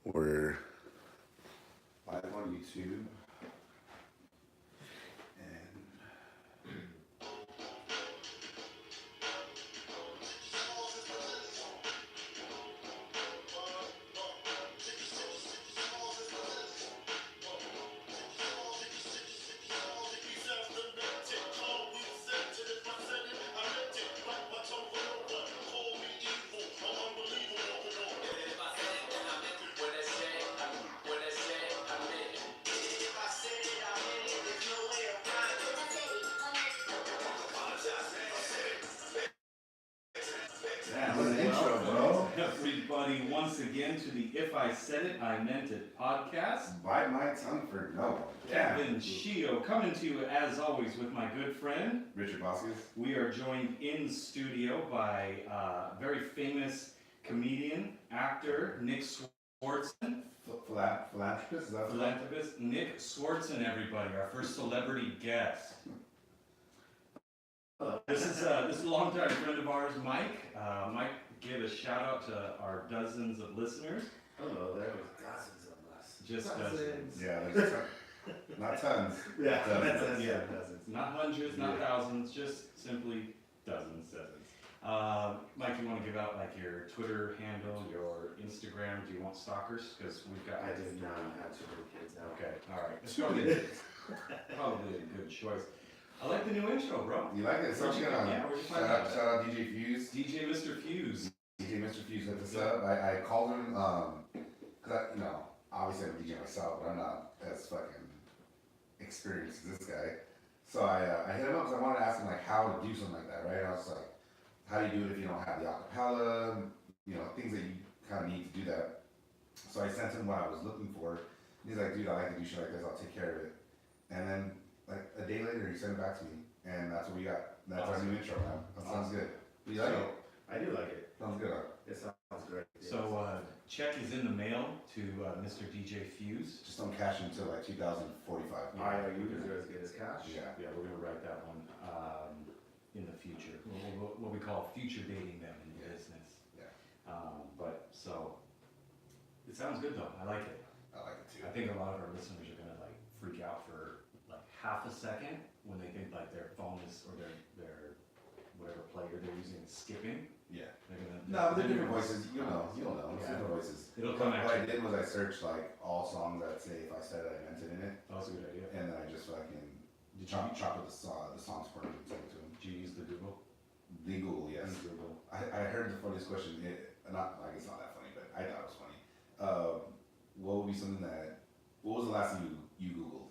We're live on YouTube. And Yeah, what an intro, bro. Everybody, once again to the If I Said It, I Meant It podcast. bite my tongue for no one. Kevin Shio coming to you as always with my good friend Richard Vasquez. We are joined in studio by very famous comedian, actor Nick Swardson. Philanthropist, is that Philanthropist Nick Swardson, everybody, our first celebrity guest. This is a longtime friend of ours, Mike. Mike, give a shout out to our dozens of listeners. Hello, there was dozens of us. Just dozens. Yeah, there's not tons. Yeah, Dozens. Yeah. dozens. Not hundreds, not Yeah. thousands, just simply dozens. Mike, you want to give out like your Twitter handle, your Instagram? Do you want stalkers? Because we've got. I do not have too many kids now. Okay, all right. It's probably a good choice. I like the new intro, bro. You like it? So Where'd you good on. yeah, where'd you find Shout that? out DJ Fuse. DJ Mr. Fuse. DJ Mr. Fuse hit this up. I called him because obviously I'm a DJ myself, but I'm not as fucking experienced as this guy. So I hit him up because I wanted to ask him like how to do something like that, right? And I was like, how do you do it if you don't have the acapella? Things that you kind of need to do that. So I sent him what I was looking for. And he's like, dude, I like to do shit like this. I'll take care of it. And then like a day later, he sent it back to me, and that's what we got. That's our new intro, man. That sounds good. Do you like it? I do like it. Sounds good. It sounds great. So check is in the mail to Mr. DJ Fuse. Just don't cash until like 2045. IOU deserves to get his cash. Yeah. Yeah, we're gonna write that one in the future. What we call future dating them in the business. Yeah. But so it sounds good though. I like it. I like it too. I think a lot of our listeners are gonna like freak out for like half a second when they think like their phone is or their whatever player they're using is skipping. Yeah. They're gonna No, but they're different voices. You'll know. It's Yeah. different voices. It'll come What I at you. did was I searched like all songs that say if I said it, I meant it in it, That was a good idea. and then I just fucking Did chop with the songs for him and send it to him. you use the Google? The Google, yes. Google. I heard the funniest question. Not like it's not that funny, but I thought it was funny. What would be something that? What was the last thing you Googled?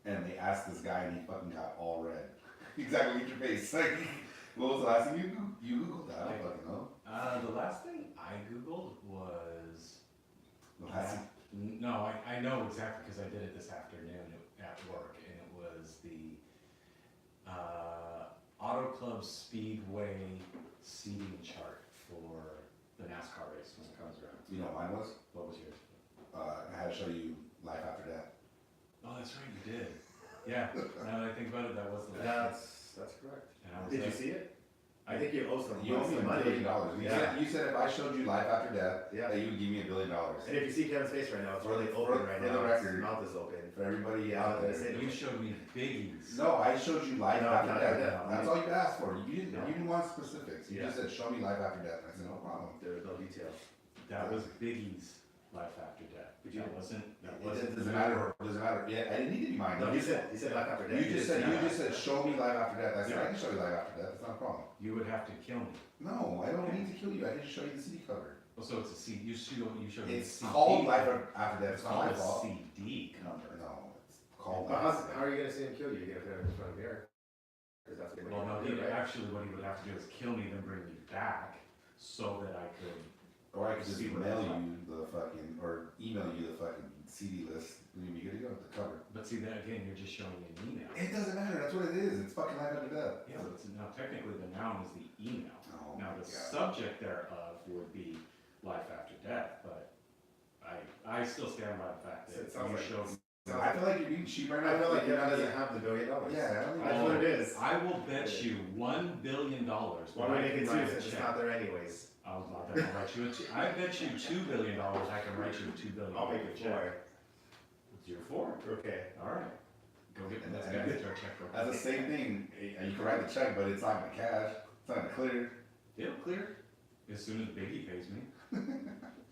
And they asked this guy, and he fucking got all red. Exactly, look at your face. Like, what was the last thing you Googled? I don't fucking know. The last thing I Googled was. The last thing. No, I know exactly because I did it this afternoon at work, and it was the Auto Club Speedway seating chart for the NASCAR race when it comes around. You know what mine was? What was yours? I had to show you Life After Death. Oh, that's right, you did. Yeah, now that I think about it, that was the last. That's correct. And I was Did you like, see it? I think you owe some You owe me $1 billion. Yeah. You said if I showed you Life After Death, Yeah. that you would give me $1 billion. And if you see Kevin's face right now, it's really For open right the now. record. His mouth is open. For everybody out there. You showed me Biggie's. No, I showed you Life No, After not Death. that. That's all you asked for. You No. didn't want specifics. You Yeah. just said, show me Life After Death. And I said, no problem. There was no details. That was Biggie's Life After Death. Did you- That It wasn't. doesn't matter. Doesn't matter. Yeah, I didn't need to be mine. No, he said life after death. You just said, show me Life After Death. I said, Yeah. I can show you Life After Death. It's not a problem. You would have to kill me. No, I don't need to kill you. I can just show you the CD cover. Oh, so it's a CD. You showed me It's CD. called Life After Death. It's It's not my called a fault. CD cover. No, it's called But Life. how are you gonna see him kill you? You're gonna put him in front of Eric. Because that's what Well, no, he right? actually, what he would have to do is kill me, then bring me back, so that I could. Or I could just See what mail it's like. you the fucking, or email you the fucking CD list, and you'd be good to go with the cover. But see, that again, you're just showing me an email. It doesn't matter, that's what it is, it's fucking Life After Death. Yeah, but now technically the noun is the email. Oh Now my the God. subject thereof would be life after death, but I still stand by the fact that It sounds you like- showed me. I feel like you're being cheap right now. I feel like Kevin doesn't have the $1 billion. Yeah, I don't think That's what it is. I will bet you $1 billion. Why would I make it too since it's not there anyways? I'll write you I bet you $2 billion I can write you a $2 billion. I'll make it check. 4. It's your 4. Okay. Alright. Go get, And let's then- get your check real That's quick. the same thing. You can write the check, but it's not gonna cash. It's not gonna clear. It'll clear as soon as Biggie pays me. Well,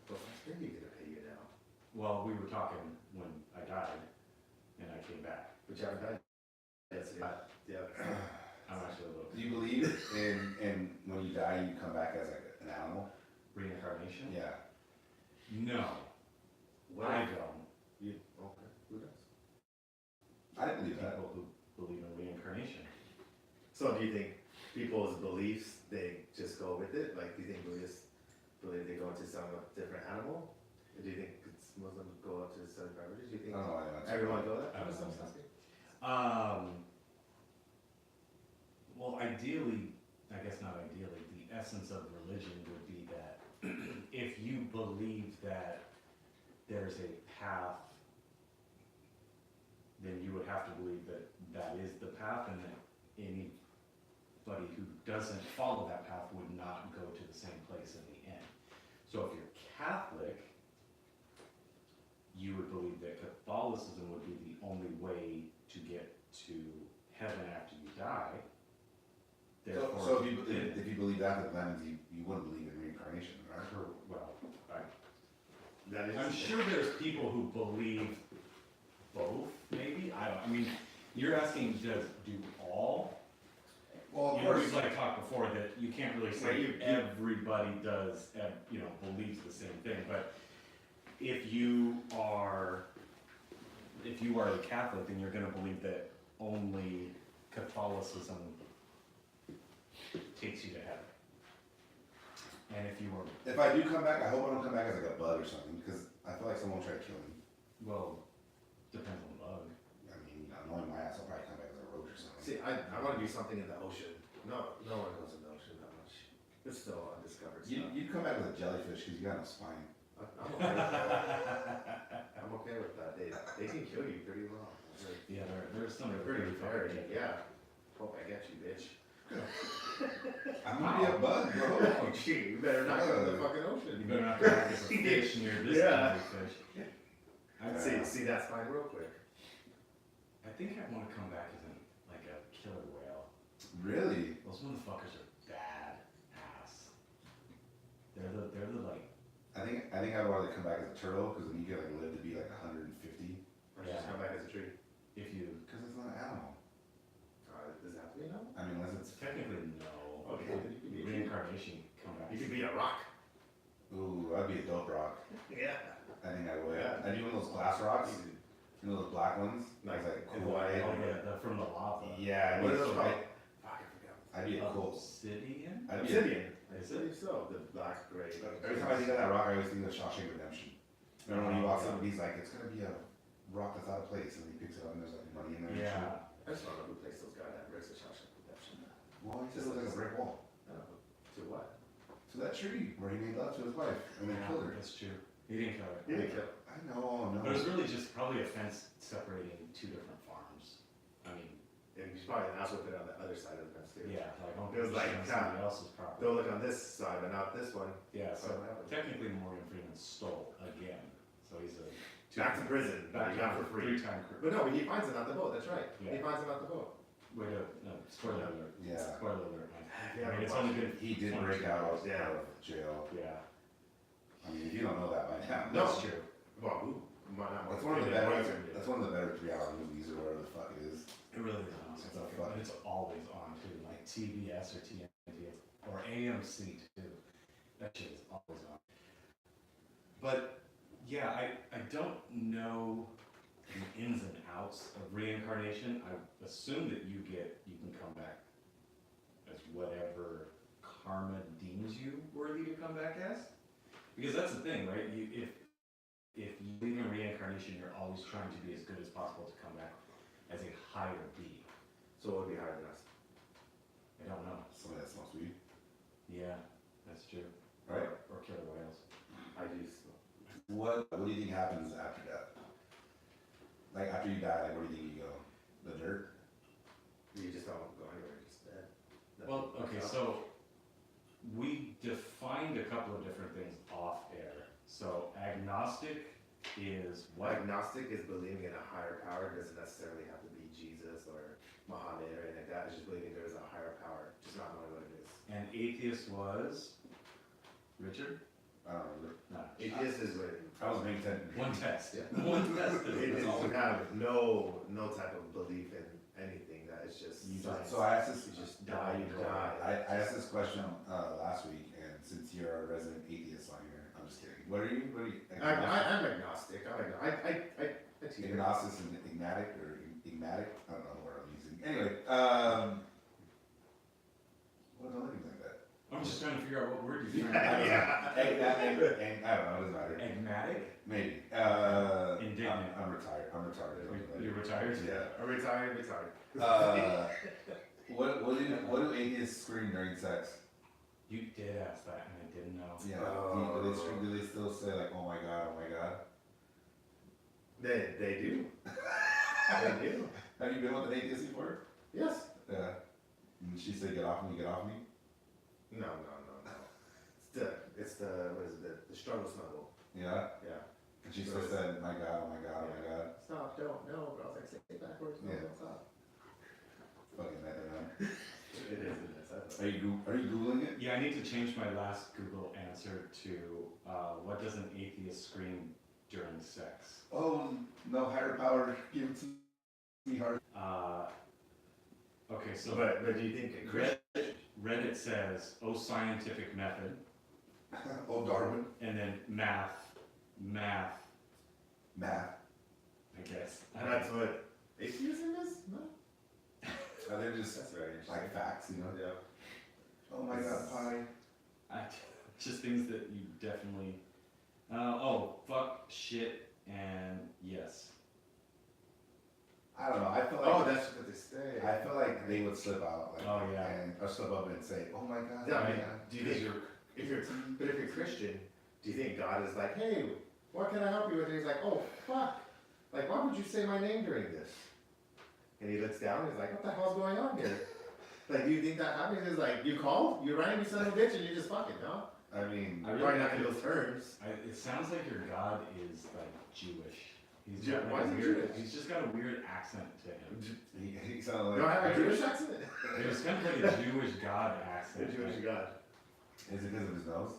how's Biggie gonna pay you now? Well, we were talking when I died and I came back. But you haven't done it. Yes, yeah. I'm actually a little Do you believe in when you die, you come back as like an animal? reincarnation. Yeah. No, What? I don't. You, okay, who does? I didn't believe that. People who believe in reincarnation. So do you think people's beliefs, they just go with it? Like, do you think Buddhists believe they go into some different animal? Or do you think it's Muslims go up to certain priorities? Do you I think don't know why they went to everyone go that? I don't know. Asking. Well, ideally, I guess not ideally, the essence of religion would be that if you believe that there's a path, then you would have to believe that that is the path and that anybody who doesn't follow that path would not go to the same place in the end. So if you're Catholic, you would believe that Catholicism would be the only way to get to heaven after you die. So if you believe that, then that means you wouldn't believe in reincarnation, right? Well, That is. I'm sure there's people who believe both, maybe, I mean, you're asking, do all? Well, You know, we've like talked before that you can't really say you- everybody does, you know, believes the same thing, but if you are a Catholic, then you're gonna believe that only Catholicism takes you to heaven. And if you were, if I do come back, I hope I don't come back as like a bug or something, because I feel like someone will try to kill me. well, depends on the bug. I mean, knowing my ass, I'll probably come back as a roach or something. See, I want to do something in the ocean. No one goes in the ocean that much. It's still undiscovered stuff. You'd come back with a jellyfish because you got no spine. I'm okay with that. I'm okay with that. They can kill you pretty well. Yeah, there's some They're pretty fucking very, deadly. yeah. Hope I get you, bitch. I'm gonna be a bug, bro. Oh, gee, you better not go to the fucking You ocean. better not go back as a fish near this Yeah. kind of fish. I'd Yeah. See that spine real quick. I think I'd wanna come back as like a killer whale. Really? Those motherfuckers are bad ass. They're the like, I think I'd rather come back as a turtle because then you could like live to be like 150. Or just Yeah. come back as a tree. if you, Because it's not an animal. Does that have to be no? I mean, unless it's technically no. Okay, then you can be a tree. Reincarnation, come back. You could be a rock. ooh, I'd be a dope rock. Yeah. I think I would. Yeah. I'd do one of those glass rocks. You know those black ones? Like It's in cool. Hawaii. Oh, the from the lava. Yeah, I'd What be, are those so, called? Fuck, I forgot. I'd be a cool. Obsidian? I'd be a, Obsidian. I Is believe so. The black, gray. every time I think of that rock, I always think of Shawshank Redemption. Remember when he walks up and he's like, it's gonna be a rock that's out of place, and he picks it up and there's like money in there. and shit. Yeah. I just don't know who placed those goddamn bricks of Shawshank Redemption. Well, he said it was like a brick wall. I don't know. To what? To that tree where he made love to his wife and then Yeah, killed her. That's true. He didn't kill her. He didn't kill. I know, no. But it was really just probably a fence separating two different farms. I mean, And he's probably an ass with it on the other side of the fence too. yeah, like, don't It was like, on somebody else's property. They'll look on this side, but not this one. Yeah, So so what happened? technically Morgan Freeman stole again. So he's a Back to prison. back Back for free. three-time crew. But no, he finds him at the boat. That's right. He Yeah. finds him at the boat. Wait a, no, spoiler alert. Yeah. Spoiler alert, man. Yeah, I mean, it's only been. He did 22 break out years. Yeah. of jail. Yeah, I mean, if you don't know that by now. No. that's true. Well, who? Not That's one of the Freeman, better. Morgan. That's one of the better reality movies or whatever the fuck it is. It really is awesome. It's a fuck. And it's always on too, like TBS or TNT or AMC too. That shit is always on. But yeah, I don't know the ins and outs of reincarnation. I assume that you can come back as whatever karma deems you worthy to come back as. Because that's the thing, right? If you believe in reincarnation, you're always trying to be as good as possible to come back as a higher being. So it would be higher than us. I don't know. Somebody that smokes weed, Yeah, that's true. right? Or killer whales. I do so. What do you think happens after death? Like after you die, like where do you think you go? The dirt? You just don't go anywhere. You're just dead. Nothing Well, okay, comes out. so we defined a couple agnostic is what? Agnostic is believing in a higher power. It doesn't necessarily have to be Jesus or Muhammad or anything like that. It's just believing there is a higher power, just not knowing what it is. And atheist was Richard? I don't know. No. Atheist is what I was being ten. One test. Yeah. One test. it is That's all. to have no type of belief in anything. That it's just You science. So I asked this. You just Die, die, you you die. I asked this question last week, and since you're a resident atheist on here, I'm just kidding. What are you? I'm agnostic. I teach. Agnostic and enigmatic or enigmatic? I don't know what I'm using. Anyway, what don't let me like that? I'm just trying to figure out what word you're trying to Yeah. I don't know. It doesn't matter. Enigmatic? Maybe. Indignant. I'm retired. I'm retarded. You're retired? Yeah. I'm retired. What do atheists scream during sex? You did ask that and I didn't know. Yeah. Do they scream? Do they still say like, "Oh my god, oh my god"? They do. They do. Have you been with an atheist before? Yes. Yeah. And she said, "Get off me, get off me." No. It's the what is it? The struggle snuggle. Yeah. Yeah. And she still said, "My god, oh my god, oh my god." Stop! Don't no. But I was like, say it backwards. No, Yeah. don't stop. Fucking that, man. It is. It is. Are you googling it? Yeah, I need to change my last Google answer to what does an atheist scream during sex? Oh no, higher power, give it to me hard. Okay, so But do you think a Christian? Reddit says, "Oh, scientific method," Oh, Darwin, and then math, math. I guess. That's what atheism is. No. They're just That's very interesting. like facts, you know. Yeah. Oh my god, pie. Just things that you definitely. Fuck, shit, and yes. I don't know. I feel like. Oh, that's what they say. I feel like they would slip out, like, Oh, yeah. or slip up and say, "Oh my god." Yeah, oh I my mean, god." do you think if you're Christian, do you think God is like, hey, what can I help you with? And he's like, oh fuck, like why would you say my name during this? And he looks down and he's like, what the hell's going on here? Like, do you think that happens? It's like, you called, you rang, you son of a bitch, and you just fucking, no? I mean, I You're really probably not in those terms. It sounds like your God is like Jewish. He's Yeah, got why like is a he weird. Jewish? He's just got a weird accent to him. he sounded like. You don't have a Jewish accent? It was kind of like a Jewish God The accent. Jewish God. Is it because of his nose?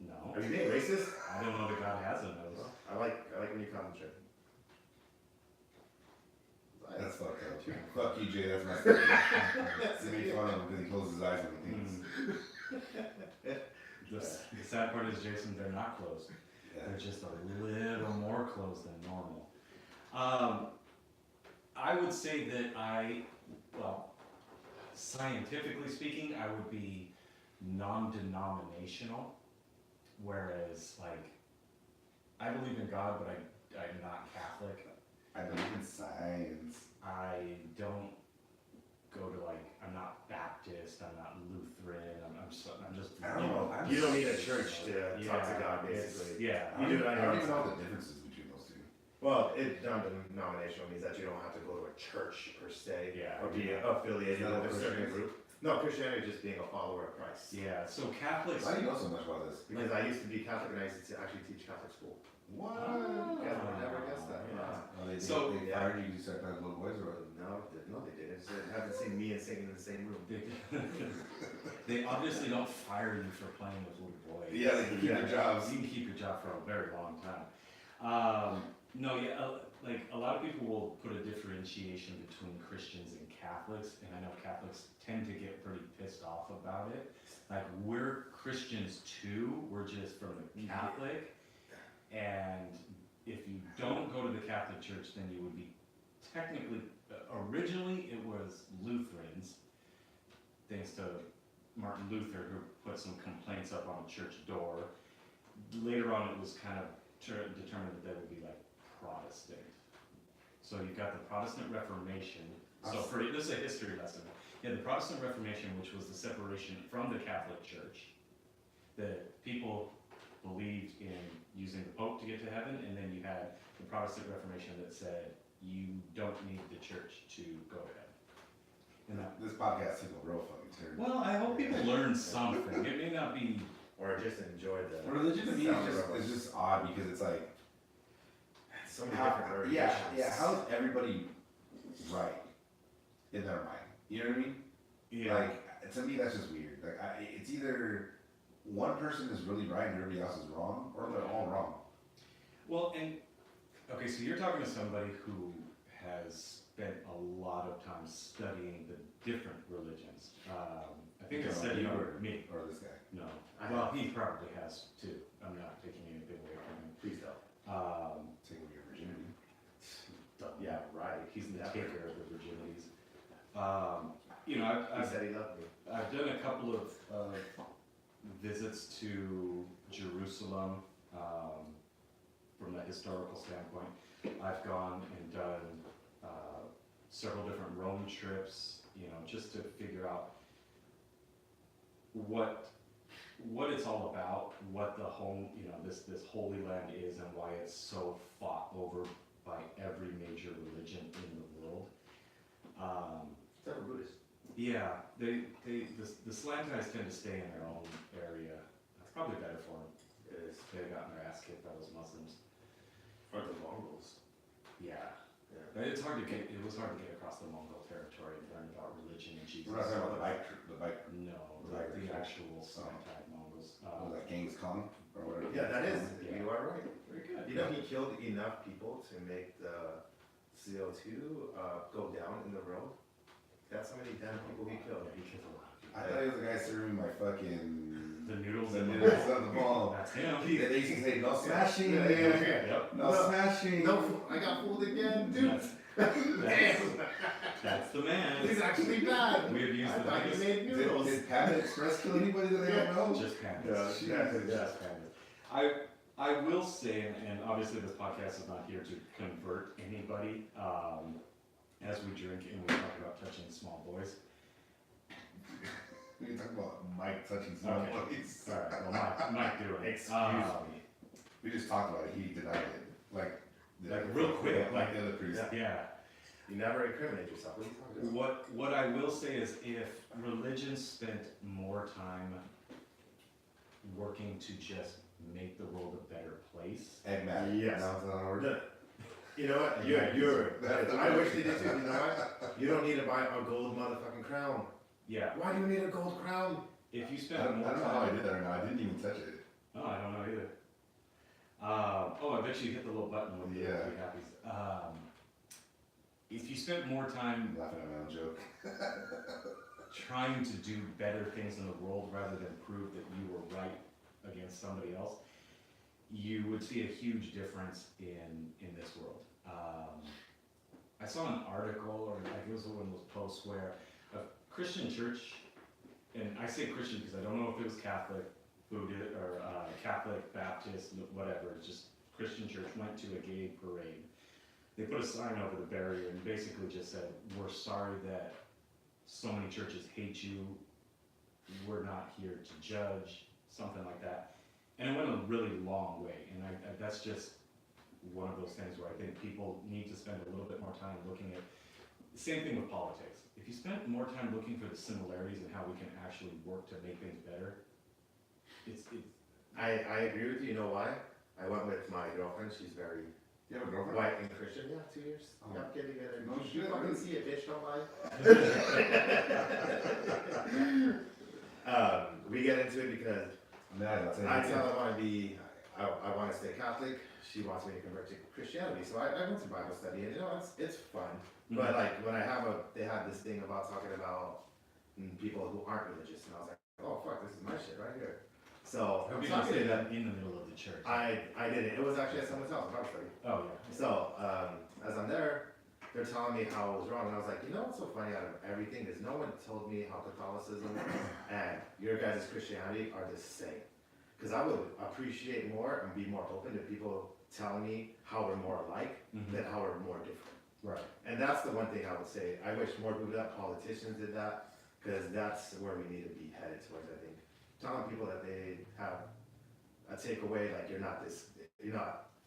No, Are you being racist? I don't know that God has a nose. I like when you concentrate. That's fucked up. Fuck you, Jay. That's messed up. They made fun of him because he closes his eyes when he thinks. The sad part is, Jason, they're not closed. Yeah. They're just a little more closed than normal. I would say that scientifically speaking, I would be non-denominational, whereas, like, I believe in God, but I'm not Catholic. I believe in science. I don't go to, like, I'm not Baptist, I'm not Lutheran, I'm just I don't know. You don't need a church to talk to God, it's- basically. Yeah. You do it on I your don't own even know time. the differences between those two. Well, non-denominational means that you don't have to go to a church per se, Yeah. or be affiliated Is that with a what certain Christian is? group. No, Christianity is just being a follower of Christ. Yeah, so Catholics, Why do you know so much about this? Because I used to be Catholic and I used to actually teach Catholic school. What? Oh. You guys would never guess that. Yeah. They So- they fired you to start playing little boys, or No, they didn't. They haven't seen me and Satan in the same room. they obviously don't fire you for playing with little boys. yeah, they can keep their jobs. You can keep your job for a very long time. Like a lot of people will put a differentiation between Christians and Catholics, and I know Catholics tend to get pretty pissed off about it. Like, we're Christians too, we're just from the Catholic, and if you don't go to the Catholic Church, then you would be technically, originally it was Lutherans, thanks to Martin Luther, who put some complaints up on a church door. Later on, it was kind of determined that they would be like Protestant. So you've got the Protestant Reformation. So this is a history lesson. You had the Protestant Reformation, which was the separation from the Catholic Church. The people believed in using the Pope to get to heaven, and then you had the Protestant Reformation that said you don't need the church to go to heaven. And that, This podcast took a real fucking turn. well, I hope people learn something. It may not be or just enjoy the Religion to me sound is of just, is just odd because it's like, so many how, different variations. how is everybody right in their mind? You know what I mean? Yeah. Like, to me, that's just weird. Like, it's either one person is really right and everybody else is wrong, or they're all wrong. Well, and okay, so you're talking to somebody who has spent a lot of time studying the different religions. I think You it's know, studying you over me. Or this guy. No. I Well, he probably has too. I'm not taking anything away from him. Please don't. Take away your virginity. Yeah, right. He's the Never. taker of the virginities. You know, He I've said he loved me. I've done a couple of visits to Jerusalem from a historical standpoint. I've gone and done several different Rome trips, you know, just to figure out what it's all about, what the home, you know, this Holy Land is, and why it's so fought over by every major religion in the world. Except for Buddhist. Yeah, the Slantites tend to stay in their own area. That's probably better for them. It is. They got their ass kicked by those Muslims. Or the Mongols. Yeah. Yeah. But it was hard to get across the Mongol territory and learn about religion and Jesus. We're not talking about the bike, No, like the actual Slantite Mongols. was that Genghis Khan or whatever? Yeah, that is. Yeah. You are right. Very good. You know, he killed enough people to make the CO2 go down in the road. That's how many damn people he killed. Yeah, he killed a lot of people. I thought he was the guy serving my fucking The noodles the and noodles on the ball. That's him. They used to say no smashing. Yep. No smashing. No, I got fooled again, dude. That's the man. He's actually bad. We have used I the thought he biggest, made noodles. Did Panda Express kill anybody that I don't know? just pandas. Yeah, Just pandas. I will say, and obviously this podcast is not here to convert anybody, as we drink and we talk about touching small boys. We can talk about Mike touching small Okay. boys. Alright, well, Mike doing it. Excuse me. We just talked about it. He denied it. Like real quick, like the other priest. Yeah. You never incriminate yourself. What are you talking about? What I will say is if religion spent more time working to just make the world a better place. Enigmatic. Yes. Now it's not a word. No, you know what? I wish they did too. You know what? You don't need to buy a gold motherfucking crown. Yeah. Why do you need a gold crown? If you I spend don't more know how I time. did that or not. I didn't even touch it. Oh, I don't know either. I bet you hit the little button with the Yeah. three happies. If you spent more time I'm laughing at my own joke. trying to do better things in the world rather than prove that you were right against somebody else, you would see a huge difference in this world. I saw an article, or I think it was one of those posts where a Christian church, and I say Christian because I don't know if it was Catholic, Buddhist, or Catholic, Baptist, whatever, it's just Christian church, went to a gay parade. They put a sign over the barrier and basically just said, "We're sorry that so many churches hate you. We're not here to judge," something like that. And it went a really long way. And that's just one of those things where I think people need to spend a little bit more time looking at, same thing with politics. If you spent more time looking for the similarities and how we can actually work to make things better, it's I agree with you. You know why? I went with my girlfriend. She's very You have a girlfriend? white and Christian. Yeah, 2 years. Oh. Yeah, get together. No You shit, fucking really? see it, bitch. Don't lie. We get into it because No, that's it. I tell her I want to be, I want to stay Catholic. She wants me to convert to Christianity. So I went to Bible study, and you know, it's fun. But like when they had this thing about talking about people who aren't religious, and I was like, oh fuck, this is my shit right here. So I'm Hope you don't talking say to them. that in the middle of the church. I didn't. It was actually at someone's house, Bible study. Oh, yeah. So as I'm there, they're telling me how I was wrong, and I was like, you know what's so funny out of everything is no one told me how Catholicism and your guys' Christianity are the same. Because I would appreciate more and be more open to people telling me how we're more alike than how we're more different. Right. And that's the one thing I would say. I wish more people that politicians did that, because that's where we need to be headed towards, I think. Telling people that they have a takeaway, like you're not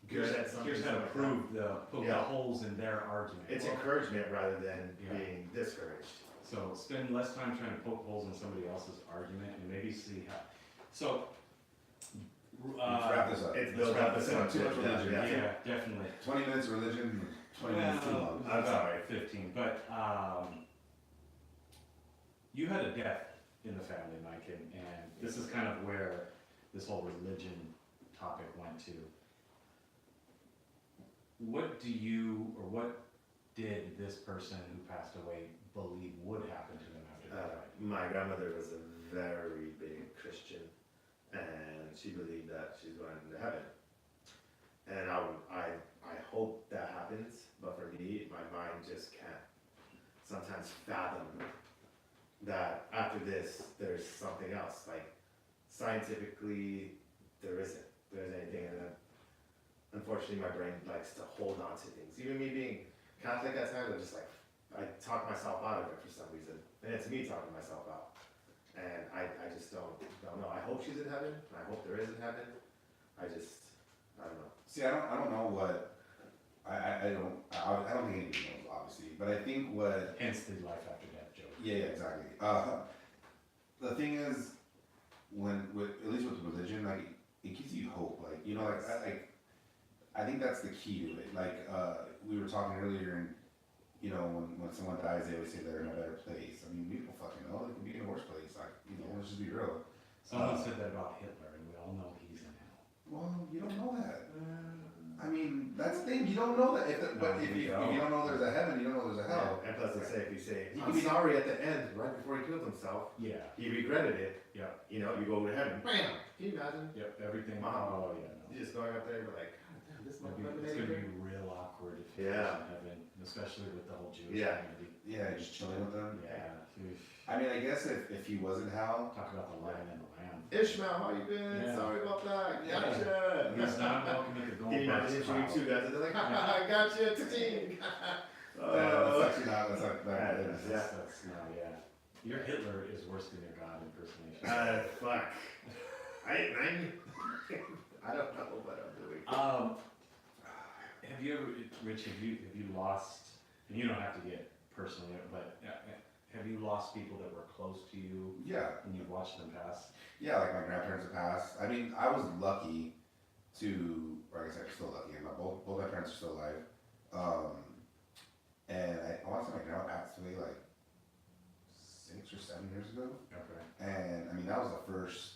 good at something. Here's how to like that. prove poke the Yeah. holes in their argument. It's Well, encouragement rather than Yeah. being discouraged. So spend less time trying to poke holes in somebody else's argument and maybe see how. So Let's wrap this up. It's built up to Too much religion. Yeah. Yeah, definitely. 20 minutes of religion, 20 minutes too long. I'm sorry. 15, but you had a death in the family, Mike, and this is kind of where this whole religion topic went to. What do you, or what did this person who passed away believe would happen to them after they died? My grandmother was a very big Christian, and she believed that she's going to heaven. And I hope that happens, but for me, my mind just can't sometimes fathom that after this, there's something else. Like, scientifically, there isn't. There's anything, and unfortunately, my brain likes to hold on to things. Even me being Catholic at times, I'm just like, I talk myself out of it for some reason. And it's me talking myself out. And I just don't know. I hope she's in heaven. I hope there is in heaven. I don't know. See, I don't know what, I don't think anybody knows, obviously, but I think what, Hence the life after death joke. yeah, exactly. The thing is, at least with religion, like, it gives you hope, like, you know, I think that's the key to it. Like, we were talking earlier, and, you know, when someone dies, they always say they're in a better place. I mean, we don't fucking know, they could be in a worse place, like, you know, let's just be real. Someone said that about Hitler, and we all know he's in hell. Well, you don't know that. I mean, that's the thing, you don't know that, but if you don't know there's a heaven, you don't know there's a hell. And plus, let's say if you say, He I'm could be- sorry at the end, right before he killed himself, Yeah, he regretted it. yeah, You know, you go to heaven, bam! Can you imagine? yep, everything. Wow. Oh, yeah, no. You just going up there, but like, God damn, this It's gonna be, motherfucker it's made gonna it. be real awkward if he Yeah. goes in heaven, especially with the whole Jewish Yeah. community. Yeah, just chilling with them. Yeah, oof. I mean, I guess if he was in hell, Talk about the lion and the lamb. Ishmael, how you been? Yeah. Sorry about that. Yeah. Gotcha. He's not welcome at the Can you imagine Goldbergs if you crowd. two guys are like, ha ha ha, gotcha, ta-ting. that's actually not, that's not, Yeah. That's no, yeah. Your Hitler is worse than your God impersonation. Fuck. I don't know what I'm doing. Have you ever, Rich? Have you lost? And you don't have to get personally, but have you lost people that were close to you yeah, and you've watched them pass? yeah, like my grandparents have passed. I mean, I was lucky to, or I guess I'm still lucky, and both my parents are still alive. And I want to say my grandma passed away like 6 or 7 years ago. Okay. And I mean, that was the first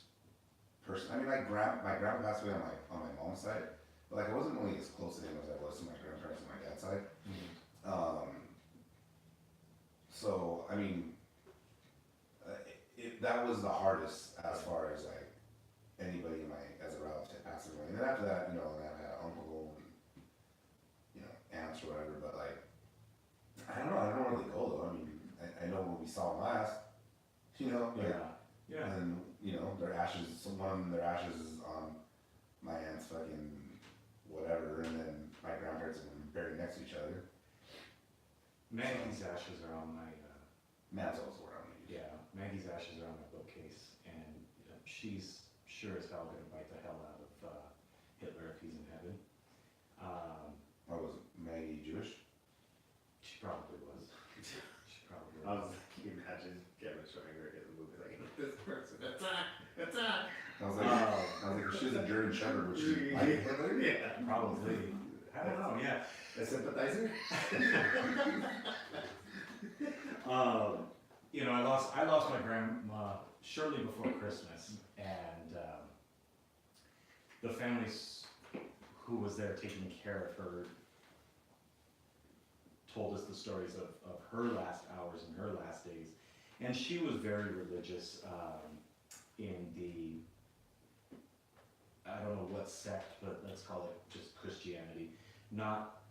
person. I mean, my grandpa passed away on my mom's side, but like I wasn't really as close to him as I was to my grandparents on my dad's side. So I mean, that was the hardest as far as like anybody as a relative passing away. And then after that, you know, I had an uncle and, you know, aunts or whatever. But like, I don't know. I don't really go though. I mean, I know when we saw them last, you know. Like, Yeah. and you know, their ashes. One of their ashes is on my aunt's fucking whatever, and then my grandparents have been buried next to each other. Maggie's ashes are on my. Mantles were on me. Yeah, Maggie's ashes are on my bookcase, and she's sure as hell gonna bite the hell out of Hitler if he's in heaven. What was Maggie Jewish? She probably was. She probably I was. was like, can you imagine Kevin showing her in the movie like, this person, attack! I was like, she's a German Shepherd, which she like Hitler? Yeah. Probably. I don't know. Yeah. A sympathizer? You know, I lost my grandma shortly before Christmas, and the family who was there taking care of her told us the stories of her last hours and her last days, and she was very religious in the, I don't know what sect, but let's call it just Christianity, not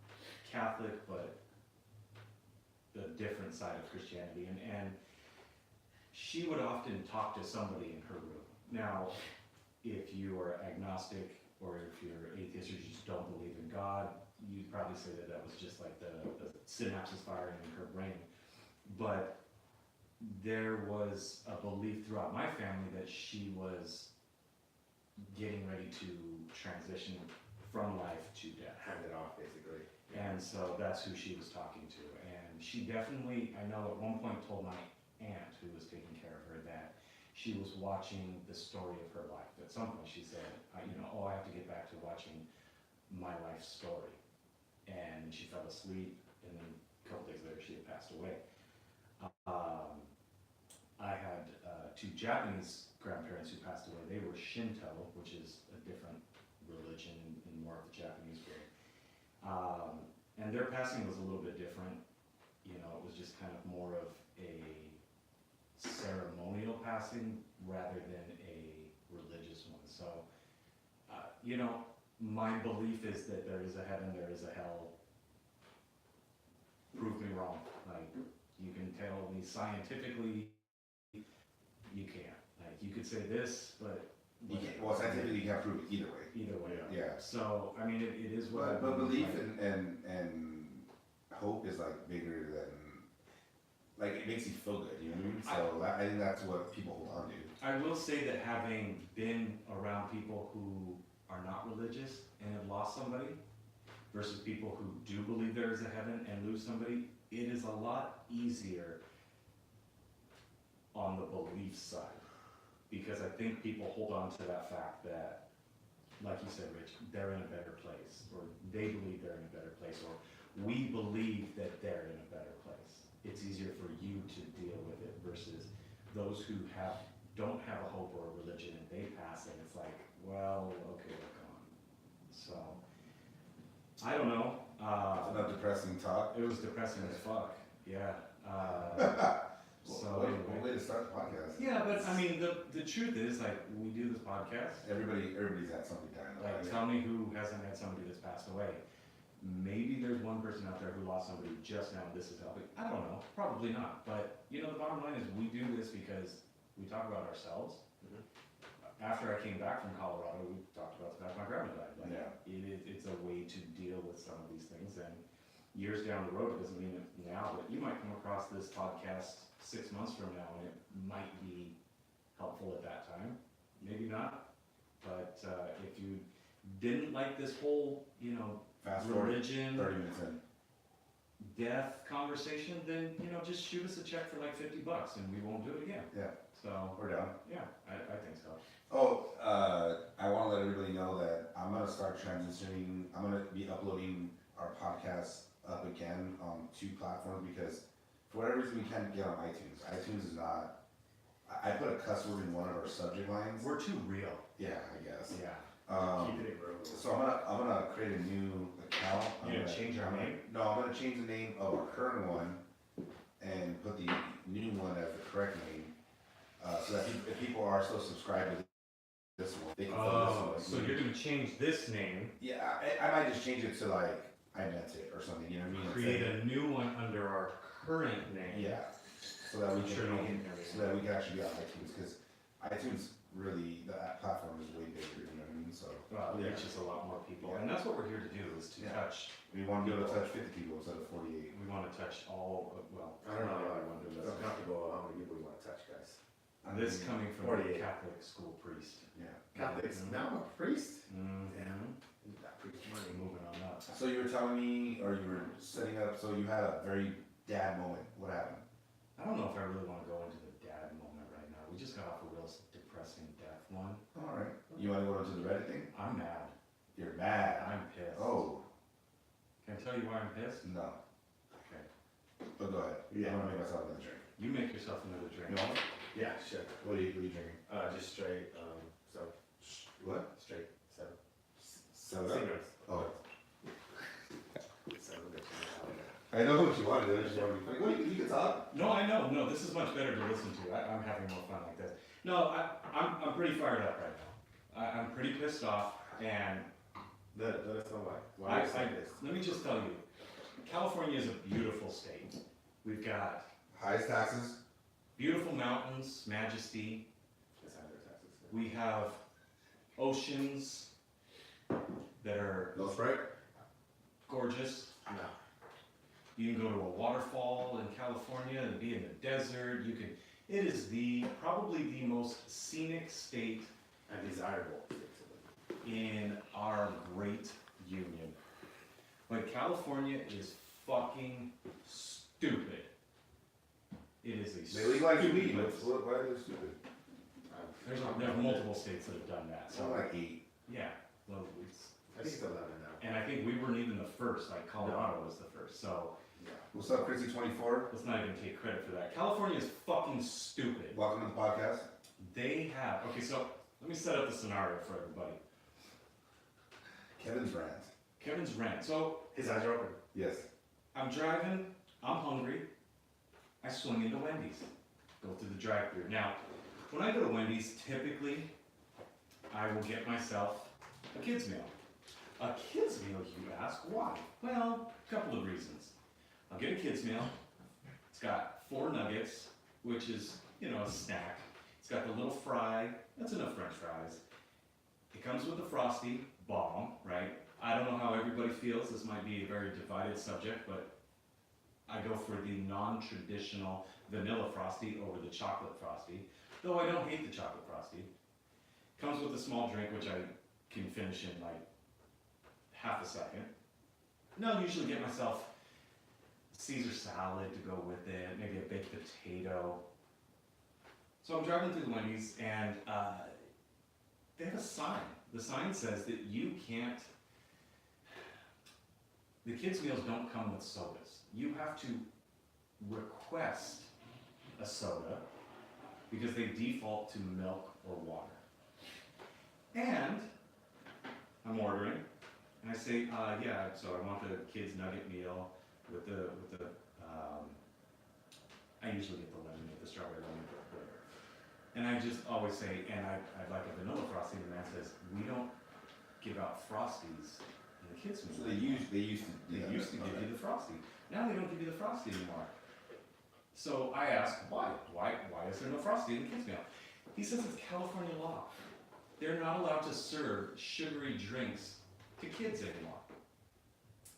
Catholic, but the different side of Christianity, and she would often talk to somebody in her room. Now, if you are agnostic, or if you're atheist, or you just don't believe in God, you'd probably say that was just like the synapses firing in her brain. But there was a belief throughout my family that she was getting ready to transition from life to death. Hand it off, basically. And so that's who she was talking to. And she definitely, I know at one point told my aunt who was taking care of her that she was watching the story of her life. At some point, she said, I have to get back to watching my life story. And she fell asleep, and then a couple days later, she had passed away. I had two Japanese grandparents who passed away. They were Shinto, which is a different religion in more of the Japanese way. And their passing was a little bit different. It was just kind of more of a ceremonial passing rather than a religious one. So, my belief is that there is a heaven, there is a hell. Prove me wrong. Like, you can tell me scientifically, you can't. Like, you could say this, but You can't, well, scientifically, you can't prove it either way. either way. Yeah. So, I mean, it is what I But belief like. and hope is like bigger than, like, it makes you feel good, you know what I mean? So I think that's what people hold on to. I will say that having been around people who are not religious and have lost somebody versus people who do believe there is a heaven and lose somebody, it is a lot easier on the belief side. Because I think people hold on to that fact that, like you said, Rich, they're in a better place, or they believe they're in a better place, or we believe that they're in a better place. It's easier for you to deal with it versus those who don't have a hope or a religion and they pass and it's like, well, okay, they're gone. So, I don't know. Enough depressing talk. It was depressing as fuck, yeah. So What anyway. way to start the podcast? Yeah, but I mean, the truth is, like, we do this podcast. Everybody's had something dying. Like, tell me who hasn't had somebody that's passed away. Maybe there's one person out there who lost somebody just now, and this is helping. I don't know, probably not. But, the bottom line is we do this because we talk about ourselves. After I came back from Colorado, we talked about the fact my grandma died. Like, Yeah. it's a way to deal with some of these things. And years down the road, it doesn't mean it now, but you might come across this podcast 6 months from now, and it might be helpful at that time. Maybe not. But if you didn't like this whole, Fast forward religion, 30 minutes in. death conversation, then, just shoot us a check for like $50 and we won't do it again. Yeah, So, we're down. yeah, I think so. Oh, I want to let everybody know that I'm going to start transitioning. I'm going to be uploading our podcast up again on 2 platforms because for whatever reason we can't get on iTunes. iTunes is not. I put a cuss word in one of our subject lines. We're too real. Yeah, I guess. Yeah. Keep it real. So I'm gonna create a new account. You're gonna change our name? No, I'm gonna change the name of our current one and put the new one as the correct name, so that if people are still subscribed to this one, they can follow this one. So you're gonna change this name, Yeah, I might just change it to like I meant it or something. You know what I mean? create a new one under our current name. Yeah, so that we Sure, can no one can ever- so that we can actually be on iTunes because iTunes really that platform is way bigger. You know what I mean? So Well, it reaches a lot more people, Yeah. and that's what we're here to do, is to Yeah. touch. we want to be able to touch 50 people instead of 48. We wanna touch all, I don't know. everyone who I'm listens. comfortable how many people you want to touch, guys. This coming from a 48. Catholic school priest. Yeah. Catholics, Mhm. now I'm a priest? Mhm. That priest We're money. moving on up. So you were telling me, or you were setting up, so you had a very dad moment. What happened? I don't know if I really wanna go into the dad moment right now. We just got off a real depressing death one. All right. You want to go into the Reddit thing? I'm mad. You're mad. I'm pissed. Oh, Can I tell you why I'm pissed? no. Okay. But go ahead. Yeah. I'm going to make myself another drink. You make yourself another You drink. want one? Yeah, sure. What are you drinking? Just straight, so, What? straight, 7. 7 Cigarettes. Oh. 7 bitches. I know what you wanted. I just want to be funny. What, you can talk? No, I know. No, this is much better to listen to. I'm having more fun like this. No, I'm pretty fired up right now. I'm pretty pissed off, and Let us know why. Why are you saying this? let me just tell you, California is a beautiful state. We've got Highest taxes? beautiful mountains, majesty. It's under taxes. We have oceans that are No Sprite? gorgeous. No. You can go to a waterfall in California and be in the desert. It is probably the most scenic state And desirable. in our great union. But California is fucking stupid. It is a They legalize stupid weed. place. Why are they stupid? There's multiple states that have done that, So so, like 8. yeah, well, it's, I think it's 11 now. and I think we weren't even the first, like Colorado was the first, so What's up, Chrissy24? let's not even take credit for that. California is fucking stupid. Welcome to the podcast. They have, okay, so let me set up the scenario for everybody. Kevin's rant. Kevin's rant. So His eyes are open. Yes. I'm driving, I'm hungry, I swing into Wendy's, go through the drive-thru. Now, when I go to Wendy's, typically, I will get myself a kid's meal. A kid's meal, you ask, why? Well, a couple of reasons. I'll get a kid's meal, it's got 4 nuggets, which is, you know, a snack. It's got the little fry, that's enough french fries. It comes with the Frosty, bomb, right? I don't know how everybody feels, this might be a very divided subject, but I go for the non-traditional vanilla Frosty over the chocolate Frosty, though I don't hate the chocolate Frosty. Comes with a small drink, which I can finish in like half a second. And I'll usually get myself Caesar salad to go with it, maybe a baked potato. So I'm driving through the Wendy's and they have a sign. The sign says that you can't, the kids' meals don't come with sodas. You have to request a soda because they default to milk or water. And I'm ordering, and I say, yeah, so I want the kids' nugget meal with the I usually get the lemon, with the strawberry lemon flavor. And I just always say, and I'd like a vanilla Frosty, and the man says, we don't give out Frosties in the kids' meal. So they used to They do that. used to give Okay. you the Frosty. Now they don't give you the Frosty anymore. So I asked, why? Why is there no Frosty in the kids' meal? He says it's California law. They're not allowed to serve sugary drinks to kids anymore.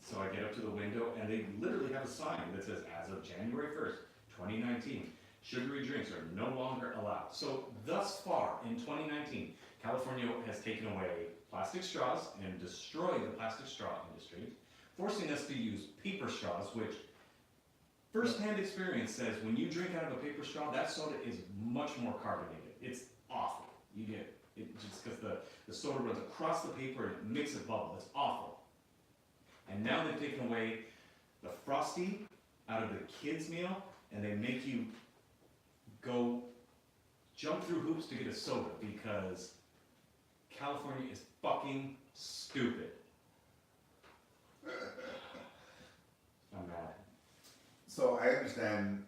So I get up to the window and they literally have a sign that says, as of January 1st, 2019, sugary drinks are no longer allowed. So thus far in 2019, California has taken away plastic straws and destroyed the plastic straw industry, forcing us to use paper straws, which first-hand experience says when you drink out of a paper straw, that soda is much more carbonated. It's awful. You get it just because the soda runs across the paper and it makes it bubble. It's awful. And now they've taken away the Frosty out of the kids' meal, and they make you go jump through hoops to get a soda because California is fucking stupid. I'm mad. So I understand.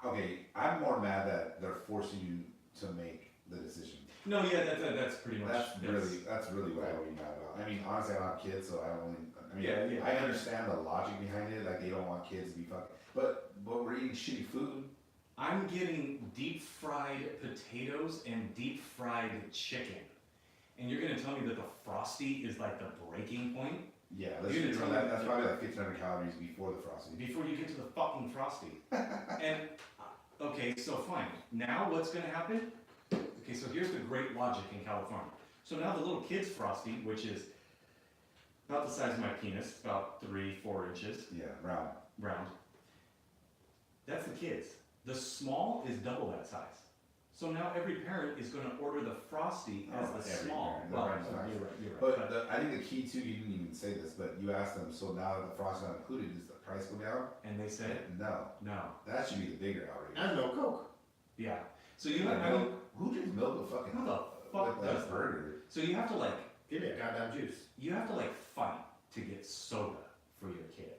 Okay, I'm more mad that they're forcing you to make the decision. No, yeah, that's pretty much. That's really what I would be mad about. I mean, honestly, I don't have kids, so I mean, Yeah. I understand the logic behind it. Like they don't want kids to be fucking, but we're eating shitty food. I'm getting deep fried potatoes and deep fried chicken. And you're gonna tell me that the Frosty is like the breaking point Yeah, You're gonna tell me that's probably like 1,500 calories before the frosting. before you get to the fucking Frosty. And, okay, so fine. Now what's gonna happen? Okay, so here's the great logic in California. So now the little kid's Frosty, which is about the size of my penis, about 3-4 inches, Yeah, round. round. That's the kids. The small is double that size. So now every parent is gonna order the Frosty as Oh, the every small. parent. Well, That's right. you're right. But I think the key too, you didn't even say this, but you asked them, so now that the frosting not included, does the price go down? And they said, No, no, that should be the bigger outrage. And no Coke. yeah. So you have, I mean, Milk. Who drinks milk with fucking who the fuck with does that that? burger? So you have to like, Give me a goddamn juice. you have to like fight to get soda for your kid.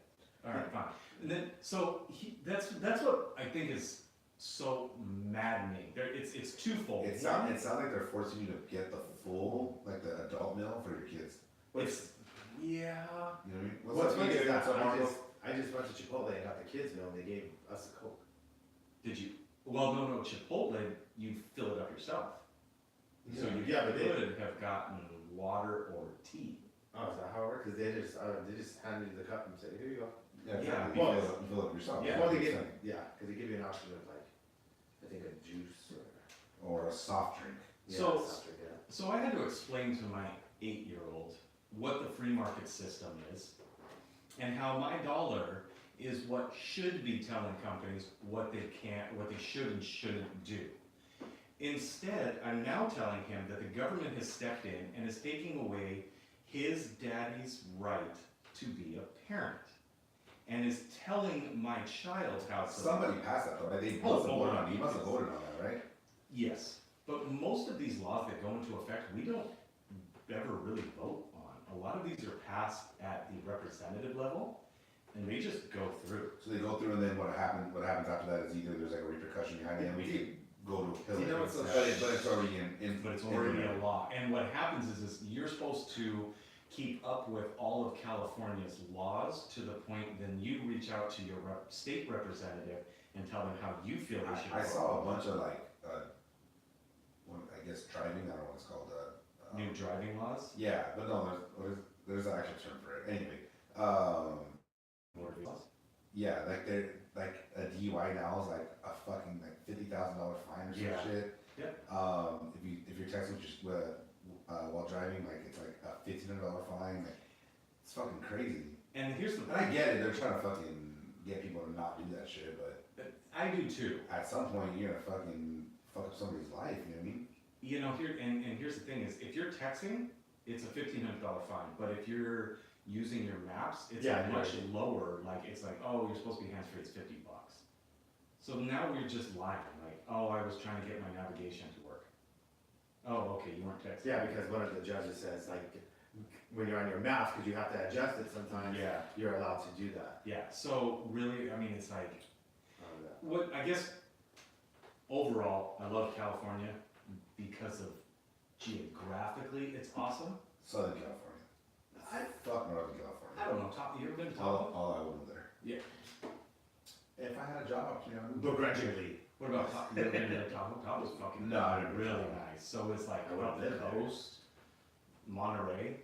All right, fine. And then, so that's what I think is so maddening. It's twofold. It sounds like they're forcing you to get the full, like the adult meal for your kids. It's, yeah. You know what I mean? What's funny is that so I just went to Chipotle and got the kids meal and they gave us a Coke. Did you? Well, no, Chipotle, you fill it up yourself. So you Yeah, but they. could have gotten water or tea. Oh, is that how it works? Because they just hand you the cup and say, here you go. Yeah. you fill it up yourself. Yeah. Well, they give, because they give you an option of like, I think a juice or. Or a soft drink. So- soft drink, yeah. So I had to explain to my 8-year-old what the free market system is and how my dollar is what should be telling companies what they should and shouldn't do. Instead, I'm now telling him that the government has stepped in and is taking away his daddy's right to be a parent. And is telling my child how to. Somebody passed that though, right? They Oh, must have voted oh, on it. You must have voted on that, right? Yes, but most of these laws that go into effect, we don't ever really vote on. A lot of these are passed at the representative level, and they just go through. So they go through and then what happens after that is either there's like a repercussion behind it and we could go to appeal See, it. now it's so- But it's already in. But it's already in- a law, and what happens is you're supposed to keep up with all of California's laws to the point, then you reach out to your state representative and tell them how you feel they should. I vote. saw a bunch of like, I guess driving, I don't know what it's called, New driving laws. yeah, but no, there's an actual term for it. Anyway, Motor vehicles. yeah, like they're like a DUI now is like a fucking like $50,000 fine or some Yeah. shit. Yep. If you're texting just while driving, like it's like a $1,500 fine. Like, it's fucking crazy. And here's the And I thing, get it, they're trying to fucking get people to not do that shit, but I do too. at some point you're gonna fucking fuck up somebody's life, you know what I mean? You know, and here's the thing is, if you're texting, it's a $1,500 fine, but if you're using your maps, it's Yeah, much right. lower, like, it's like, oh, you're supposed to be hands-free, it's $50. So now we're just lying, like, oh, I was trying to get my navigation to work. Oh, okay, you weren't texting. Yeah, because one of the judges says, like, when you're on your maps, because you have to adjust it sometimes, Yeah, you're allowed to do that. yeah, so really, I mean, it's like, Yeah. what, I guess, overall, I love California because of geographically, it's awesome. Southern California. Fuck Northern California. I don't know, you ever been to All, Tahoe? all I would live there. Yeah. If I had a job, you know. Begrudgingly. What about Tahoe? You ever been to Tahoe? Tahoe's fucking No, I didn't. really nice. So it's like I would've up the lived there. coast, Monterey.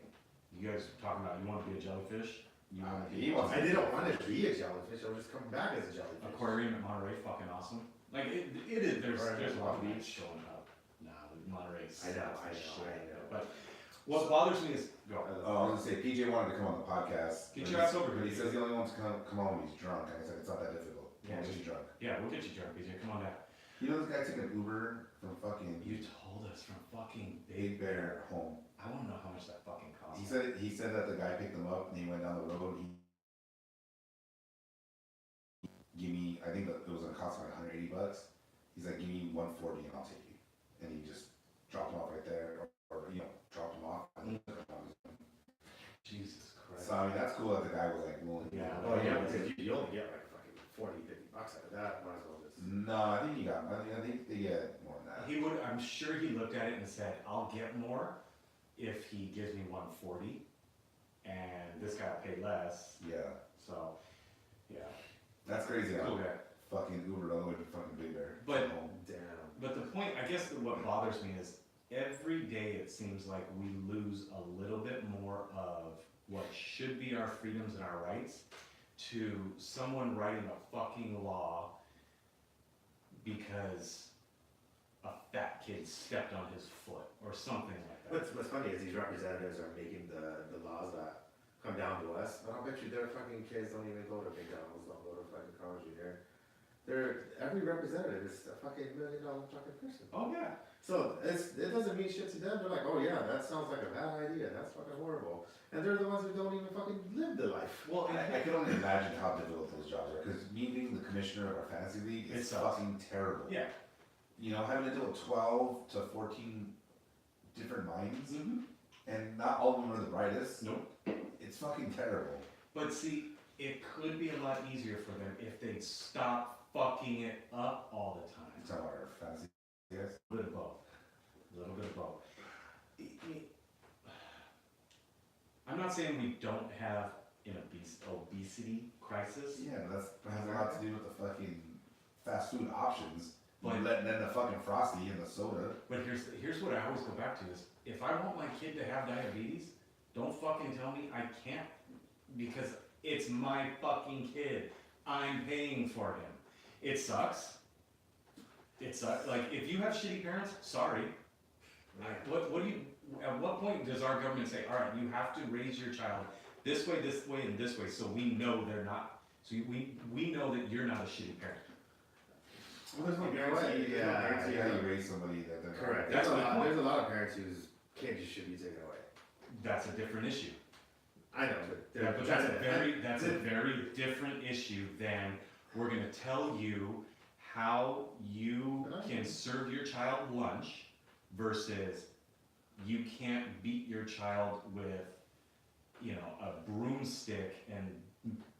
You guys were talking about you want to be a jellyfish. You want to he be wants- I didn't want to be a jellyfish, I was just coming back as a jellyfish. aquarium at Monterey. Fucking awesome. Like it is. There's Aquarium a lot of at beach showing up. Nah, Monterey. I know. But what bothers me is go. Oh, I was gonna say, PJ wanted to come on the podcast. Get but your he's- ass over But here. he says he only wants to come on when he's drunk. And I said, it's not that difficult. Yeah, Once he's drunk. Yeah, we'll get you drunk, PJ. Come on down. You know this guy took an Uber from fucking You told us from fucking Big Bear home. I want to know how much that fucking cost. He said that the guy picked him up and he went down the road. Give me, I think that it was gonna cost him like $180. He's like, give me 140 and I'll take you. And he just dropped him off right there, or dropped him off. And took him on his own. Jesus Christ. So I mean, that's cool that the guy was like willing. to Yeah. do Oh it. yeah, because you only get like fucking 40, 50 bucks out of that, might as well just. No, I think I think they get more than that. He would, I'm sure he looked at it and said, I'll get more if he gives me 140, and this guy will pay less, Yeah, so, yeah. that's crazy. Cool How guy. fucking Uber all the way to fucking Big Bear. But- Home. Damn. But the point, I guess that what bothers me is every day it seems like we lose a little bit more of what should be our freedoms and our rights to someone writing a fucking law because a fat kid stepped on his foot or something like that. What's funny is these representatives are making the laws that come down to us, but I'll bet you their fucking kids don't even go to McDonald's, don't go to fucking Carl's Jr. Every representative is a fucking $1 million fucking person. Oh, yeah. So it doesn't mean shit to them. They're like, oh yeah, that sounds like a bad idea. That's fucking horrible. And they're the ones who don't even fucking live the life. Well, I can only imagine how difficult those jobs are, because me being the commissioner of our fantasy league It is sucks. fucking terrible. yeah. You know, having to deal with 12 to 14 different minds, Mm-hmm. and not all of them are the brightest. Nope. It's fucking terrible. But see, it could be a lot easier for them if they'd stop fucking it up all the time. It's not our fantasy, yes. A little bit of both. A little bit of both. I'm not saying we don't have an obesity crisis, Yeah, that has a lot to do with the fucking fast food options. But- Letting in the fucking Frosty and the soda. but here's what I always go back to is, if I want my kid to have diabetes, don't fucking tell me I can't, because it's my fucking kid. I'm paying for him. It sucks. It sucks. Like, if you have shitty parents, sorry. What do you, at what point does our government say, all right, you have to raise your child this way, and this way, so we know they're not, so we know that you're not a shitty parent? Well, there's no You know guarantee. what? There's no Yeah, guarantee yeah. how you raise somebody that they're not. Correct. That's my point. There's a lot of parents whose kids should be taken away. That's a different issue. I know, but Yeah, but that's a very different issue than we're gonna tell you how you can serve your child lunch versus you can't beat your child with, you know, a broomstick and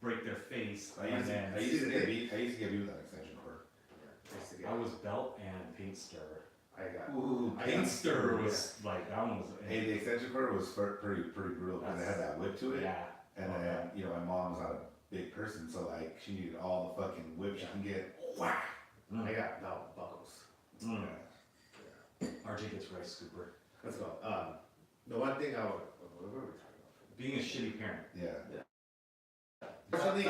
break their face I and used then to get beat with an extension cord. I was belt and paint stirrer. I got. Ooh, Paint stirrer was like, that one was. Hey, the extension cord was pretty brutal because it had that whip to it. Yeah. And then, you know, my mom was not a big person, so like she needed all the fucking whip she can get. Whack! I got belt buckles. Mm. RJ gets rice scooper. Let's go. The one thing what were we talking about? Being a shitty parent. Yeah. Unfortunately,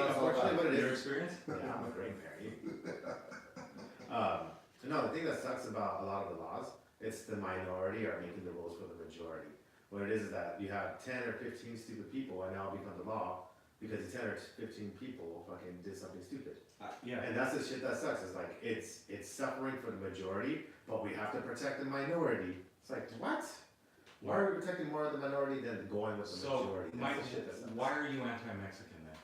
what it Your is. experience? Yeah, I'm a great parent. No, the thing that sucks about a lot of the laws, it's the minority are making the rules for the majority. What it is that you have 10 or 15 stupid people and now it becomes a law because the 10 or 15 people fucking did something stupid. Yeah. And that's the shit that sucks. It's like, it's suffering for the majority, but we have to protect the minority. It's like, what? Why are we protecting more of the minority than going with the So, majority? That's Mike, the shit that sucks. why are you anti-Mexican then?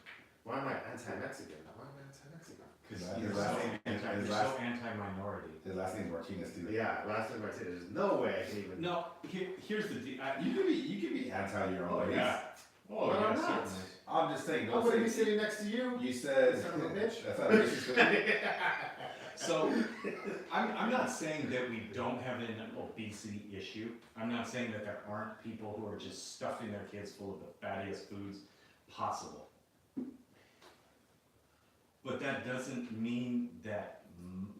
Why am I anti-Mexican? Why am I anti-Mexican? Because His you're, last so name- anti, his you're last- so anti-minority. His last name's Martinez too. Yeah, last time I said there's no way I can even. No, here's the deal. You can be anti your own Oh, race. yeah. Oh, But yeah, I'm not. certainly. I'm just saying, I'm don't gonna be say. sitting next to you. You said Son of a bitch. That's not racist. thing. So, I'm not saying that we don't have an obesity issue. I'm not saying that there aren't people who are just stuffing their kids full of the fattiest foods possible. But that doesn't mean that,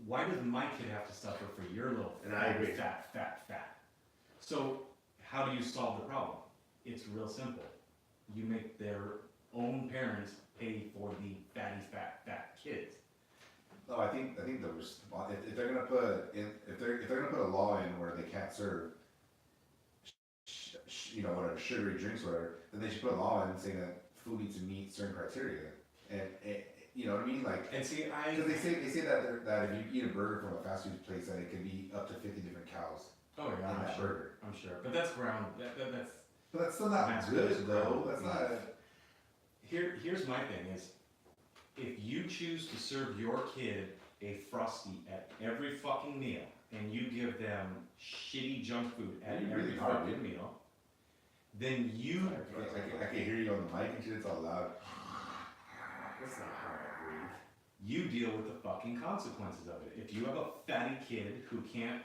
why does my kid have to suffer for your little And I agree. fat? So, how do you solve the problem? It's real simple. You make their own parents pay for the fatty, fat kids. No, I think the response, if they're gonna put in, if they're gonna put a law in where they can't serve, you know, whatever sugary drinks, or whatever, then they should put a law in saying that food needs to meet certain criteria, and you know what I mean, like. And see, Because they say that if you eat a burger from a fast food place, that it can be up to 50 different cows oh yeah, in I'm that sure. burger. I'm sure, but that's ground. That's But that's still not That's good good. though. That's not. here's my thing is, if you choose to serve your kid a Frosty at every fucking meal, and you give them shitty junk food at You're every really hard, fucking dude. meal, then you I can hear you on the mic and shit. It's all loud. That's not how I breathe. you deal with the fucking consequences of it. If you have a fatty kid who can't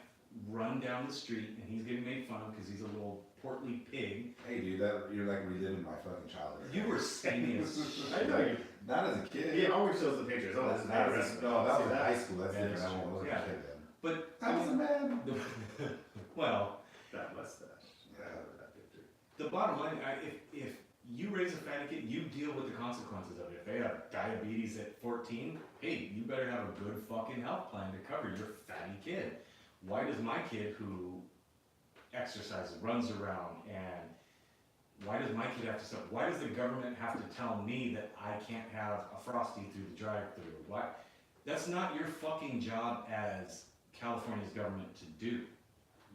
run down the street and he's getting made fun of because he's a little portly pig, Hey, dude, that you're like reliving my fucking childhood. you were skinny as shit. I know you. Not as a kid. He always shows the pictures. Oh, this is That not was, wrestling. no, that See was in high school. That's Yeah, different. that's I true. wasn't Yeah. a kid then. But I was a man. well, That mustache. Yeah. I remember that picture. the bottom line, if you raise a fatty kid, you deal with the consequences of it. If they have diabetes at 14, hey, you better have a good fucking health plan to cover your fatty kid. Why does my kid who exercises, runs around, and why does my kid have to suffer? Why does the government have to tell me that I can't have a Frosty through the drive-through? Why? That's not your fucking job as California's government to do.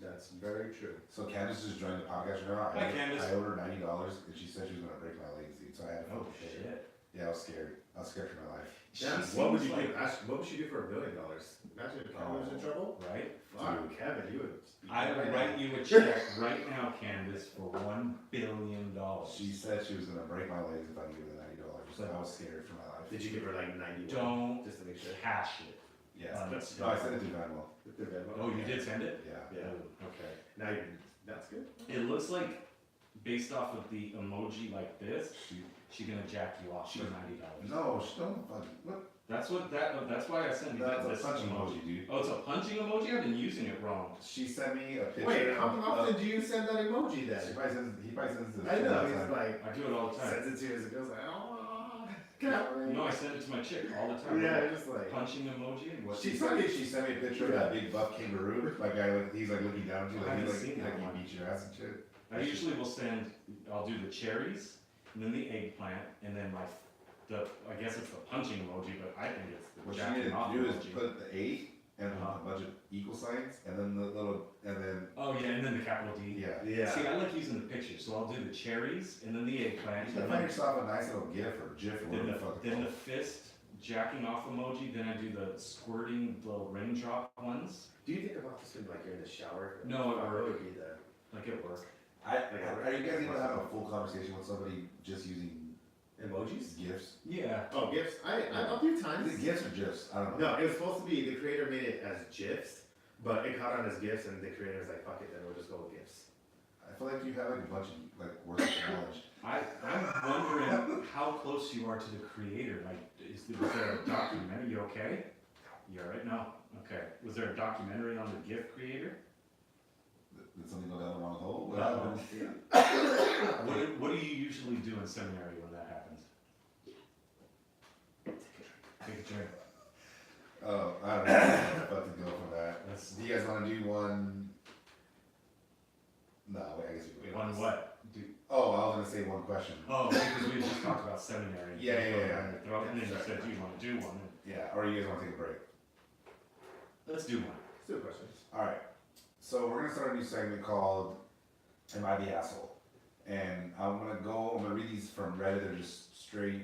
That's very true. So Candace just joined the podcast right now. Hi, Candace. I owed her $90 and she said she was gonna break my legs, dude. So I had to Oh fucking pay her. shit. Yeah, I was scared. I was scared for my life. Yeah, She what would seems you like- do? Ash, what would you do for $1 billion? Imagine if Kevin was in trouble. Right? Fuck, Kevin, you would. be I right will now. write you a check right now, Candace, for $1 billion. She said she was gonna break my legs if I didn't give her the $90. So I was scared for my life. Did you give her like 91? Don't Just to make sure. cash it. Yes. Um, No, I sent it to Venmo. With the Venmo? Oh, you did send it? Yeah. Yeah. Oh, okay. Now you. That's good. It looks like, based off of the emoji like this, She, she's gonna jack you off for She- $90. no, she don't fucking, what? That's why I sent you That's this a punching emoji, dude. Oh, it's a punching emoji? I've been using it wrong. She sent me a picture. Wait, how of- often do you send that emoji He then? probably sends it to I know, all the he's time. like, I do it all the time. sends it to his girls like, oh, Kevin. No, I send it to my chick all the time. Yeah, just like. Punching emoji and what? She sent me a picture of that big buff kangaroo, like guy, like he's like looking down at you, I like haven't he's seen like that you one. beat your ass and shit. I usually will send, I'll do the cherries, and then the eggplant, and then I guess it's the punching emoji, but I think it's the What you jacking need off to do is emoji. put the 8 and a bunch of equal signs, and then the little, and then Oh yeah, and then the capital D. yeah. Yeah. See, I like using the pictures, so I'll do the cherries, and then the eggplant, You can and find then, yourself a nice little GIF or GIF or whatever the fuck it's then the called. fist jacking off emoji, then I do the squirting little raindrop ones, Do you think about this when like you're in the shower? No, it Fuck, worked. what would be the like at work. Are you guys able to have a full conversation with somebody just using emojis? GIFs? Yeah. Oh, GIFs. A few Is times. it GIFs or GIFs? I don't know. No, it was supposed to be the creator made it as GIFs, but it caught on as GIFs, and the creator was like, "Fuck it, then we'll just go with GIFs." I feel like you have like a bunch of like words of knowledge. I'm wondering how close you are to the creator, like, was there a documentary, you okay? You alright? No, okay. Was there a documentary on the GIF creator? Did something go down the wrong hole? What Uh-oh. happened? What do you usually do in seminary when that happens? Take a drink. Oh, I don't know how to go from that. That's Do you guys want to do one? No, wait, I guess we can. one what? Oh, I was gonna say one question. Oh, because we just talked about seminary. Yeah. And then you said, do you wanna do one? Yeah, or you guys want to take a break? Let's do one. Still questions. All right. So we're gonna start a new segment called "Am I the Asshole?" And I'm gonna read these from Reddit. They're just straight,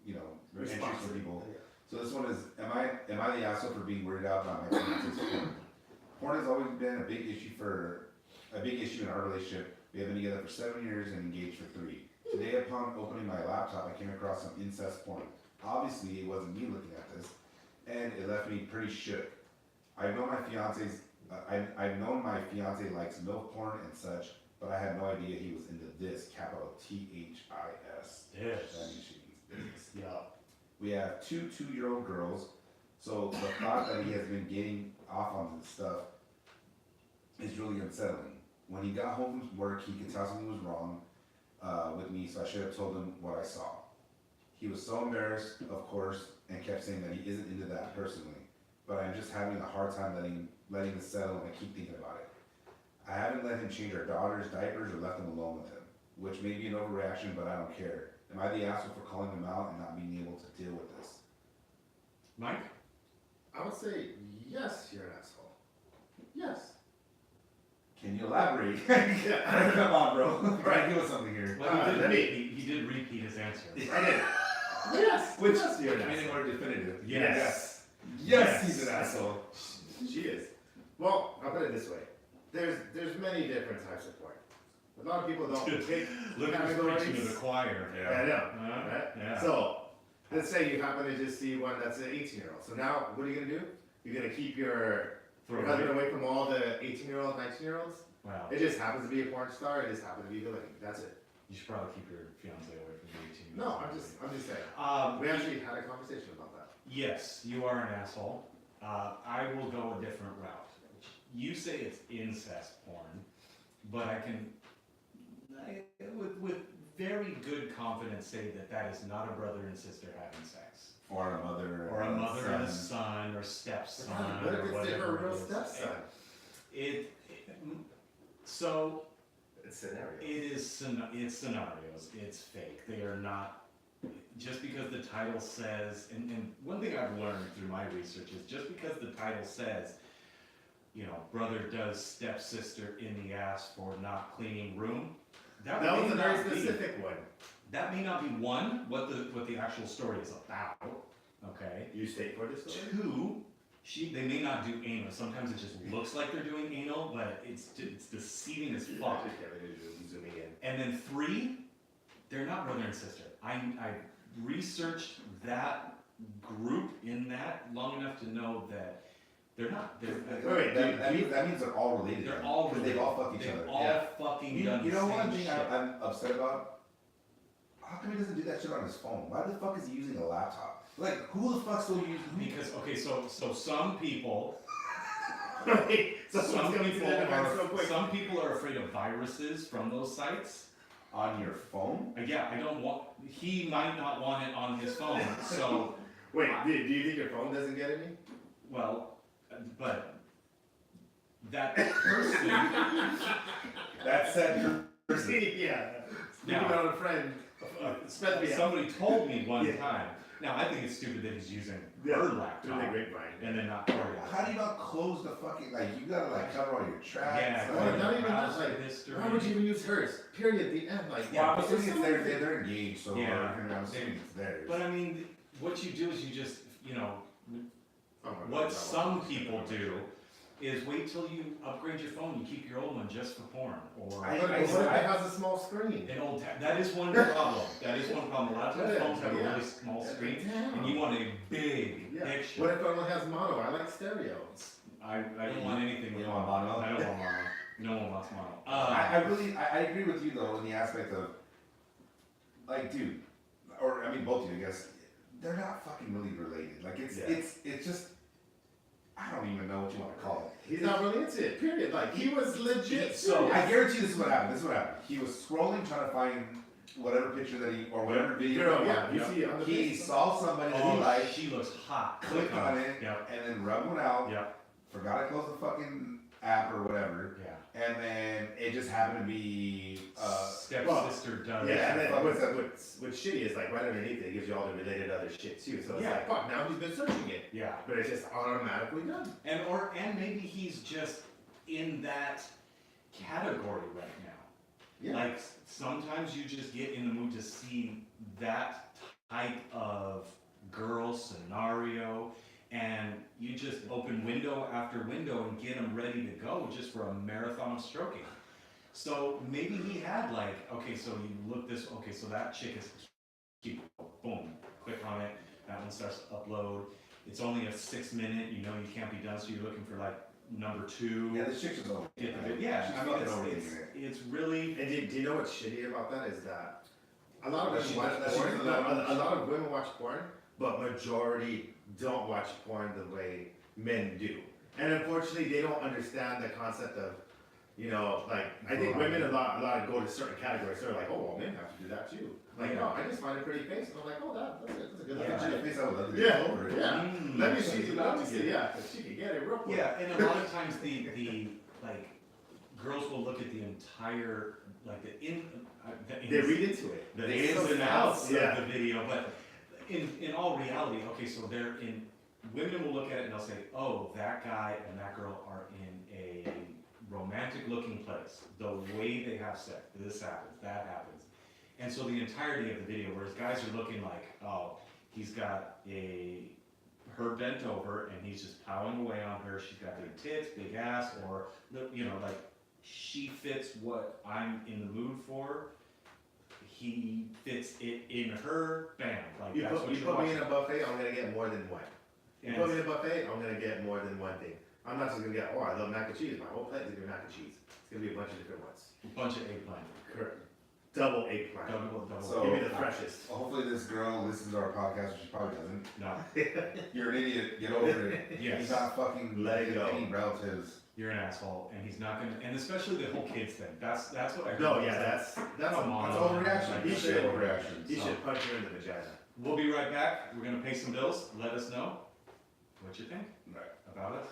entries for people. So this one is, am I the asshole for being weirded out by my fiance's porn? Porn has always been a big issue in our relationship. We have been together for 7 years and engaged for 3. Today, upon opening my laptop, I came across some incest porn. Obviously, it wasn't me looking at this, and it left me pretty shook. I've known my fiance likes MILF porn and such, but I had no idea he was into this, capital THIS. That means she means business. Yeah. We have 2 2-year-old girls, so the thought that he has been getting off on this stuff is really unsettling. When he got home from work, he could tell something was wrong with me, so I should have told him what I saw. He was so embarrassed, of course, and kept saying that he isn't into that personally, but I'm just having a hard time letting this settle, and I keep thinking about it. I haven't let him change our daughter's diapers or left him alone with him, which may be an overreaction, but I don't care. Am I the asshole for calling him out and not being able to deal with this? Mike? I would say yes, you're an asshole. Yes. Can you elaborate? Come on, bro. Try to give us something here. Well, he did repeat his answer. I did. Yes. Which yes, you're an made it asshole. more definitive. Yes. Yes, he's an asshole. She is. Well, I'll put it this way. There's many different types of porn. A lot of people don't take Look who's preaching to the choir. I know. Right? Yeah. So, let's say you happen to just see one that's an 18-year-old. So now, what are you gonna do? You're gonna keep your husband away from all the 18-year-old, 19-year-olds? Wow. It just happens to be a porn star. It just happens to be a villain. That's it. You should probably keep your fiance away from the 18. No, I'm just saying. We actually had a conversation about that. Yes, you are an asshole. I will go a different route. You say it's incest porn, but I can, with very good confidence, say that is not a brother and sister having sex. Or a mother. Or a mother and a son. son, or stepson, What if or it's whatever. a real it is. stepson? So It's scenario. it's scenarios. It's fake. They are not. Just because the title says, and one thing I've learned through my research is just because the title says, brother does stepsister in the ass for not cleaning room. That may was a very not be- specific one. That may not be one, what the actual story is about. Okay. You state for this story? 2, they may not do anal. Sometimes it just looks like they're doing anal, but it's deceiving as fuck. Zooming in. And then 3, they're not brother and sister. I researched that group in that long enough to know that they're not. Wait, That means they're all related. They're all Because related. they've all fucked each They've other. all fucking done You the know same one thing shit. I'm upset about? How come he doesn't do that shit on his phone? Why the fuck is he using a laptop? Like, who the fuck still uses? Because so some people. Wait, so someone's coming to the defense real quick. Some people are afraid of viruses from those sites. On your phone? Yeah, I don't want. He might not want it on his phone. So, Wait, do you think your phone doesn't get any? well, but that person. That said person. Yeah. Now- Speaking on a friend. Sped me out. Somebody told me one Yeah. time Now, I think it's stupid that he's using Yeah, her through the laptop grapevine. and then not Tori's. How do you not close the fucking, like, you gotta like cover all your tracks? Yeah, Well, like, not even that, browser like, history. why would you even use hers? Period. The end. Like, well, I'm it's assuming it's so theirs, easy. they're engaged, so Yeah. I'm assuming it's theirs. But I mean, what you do is you just, you know, Oh my God, what that some one. people do is wait till you upgrade your phone, you keep your old one just for porn, or I- But what if it has a small screen? an old, that is one problem, that is one problem, a lot of times Yeah, phones have a yeah. really small screen, Damn. and you want a big Yeah. picture. What if it only has mono? I like stereo. I don't want anything You with don't want mono. mono? I don't want mono, no one wants mono. I agree with you though in the aspect of, like, dude, or I mean both of you, I guess, they're not fucking really related. Like it's Yeah. it's just, I don't even know what you want to call it. He's not really into it. Period. Like he was legit. So- I guarantee this is what happened. This is what happened. He was scrolling trying to find whatever picture that he or whatever video. Girl, he yeah, wanted. you see it on the He face. saw somebody that he Oh, liked, she looks hot. clicked on it, Yep, and then rubbed one out. yep, Forgot to close the fucking app or whatever, yeah. and then it just happened to be. Stepsister does. Yeah, and then fuck what's, that. what's shitty is like right underneath it gives you all the related other shit too. So it's Yeah. like, fuck, now he's been searching it. Yeah. But it's just automatically done. And maybe he's just in that category right now. Yeah. Like sometimes you just get in the mood to see that type of girl scenario, and you just open window after window and get them ready to go just for a marathon of stroking. So maybe he had like, okay, so you look this, okay, so that chick is, keep, boom, click on it, that one starts to upload. It's only a 6 minute, you know you can't be done, so you're looking for like number 2. Yeah, this chick's just over. Get the vid- yeah, She's I mean, fucking overthinking it's, it. it's really, And do you know what's shitty about that is that a lot of That women she- watch that she porn. doesn't No, know. a lot of women watch porn, but majority don't watch porn the way men do. And unfortunately, they don't understand the concept of, you know, like I think women a lot go to certain categories. They're like, oh, well, men have to do that too. Like, no, I just find a pretty face, and I'm like, oh, that's a good Yeah, idea. face out with Yeah, over it. yeah. Mm. Let me see. She's Let about me to see. get it. Yeah, 'cause she can get it real quick. yeah, and a lot of times the like, girls will look at the entire, like the They read into it. the It's ins so and outs fast. Yeah. of the video, but in all reality, okay, so they're in, women will look at it and they'll say, oh, that guy and that girl are in a romantic looking place. The way they have sex, this happens, that happens. And so the entirety of the video, whereas guys are looking like, oh, he's got her bent over and he's just plowing away on her, she's got big tits, big ass, or, you know, like, she fits what I'm in the mood for. He fits it in her, bam, like You that's put, what you you're put me watching. in a buffet, I'm gonna get more than one. You And put me in a buffet, I'm gonna get more than one thing. I'm not just gonna get, oh, I love mac and cheese. My whole plate is gonna be mac and cheese. It's gonna be a bunch of different ones. a bunch of eggplant. Correct. Double eggplant. Double. So- Give me the freshest. Hopefully this girl listens to our podcast, which she probably doesn't. No, You're an idiot, get over it. Yes. He's not fucking Let it go. any relatives. you're an asshole, and he's not gonna, and especially the whole kids thing, that's what I heard. No, yeah, that's Come on. that's overreaction. He That's should, overreaction. he So- should punch her in the vagina. We'll be right back, we're gonna pay some bills, let us know what you think Right. about us.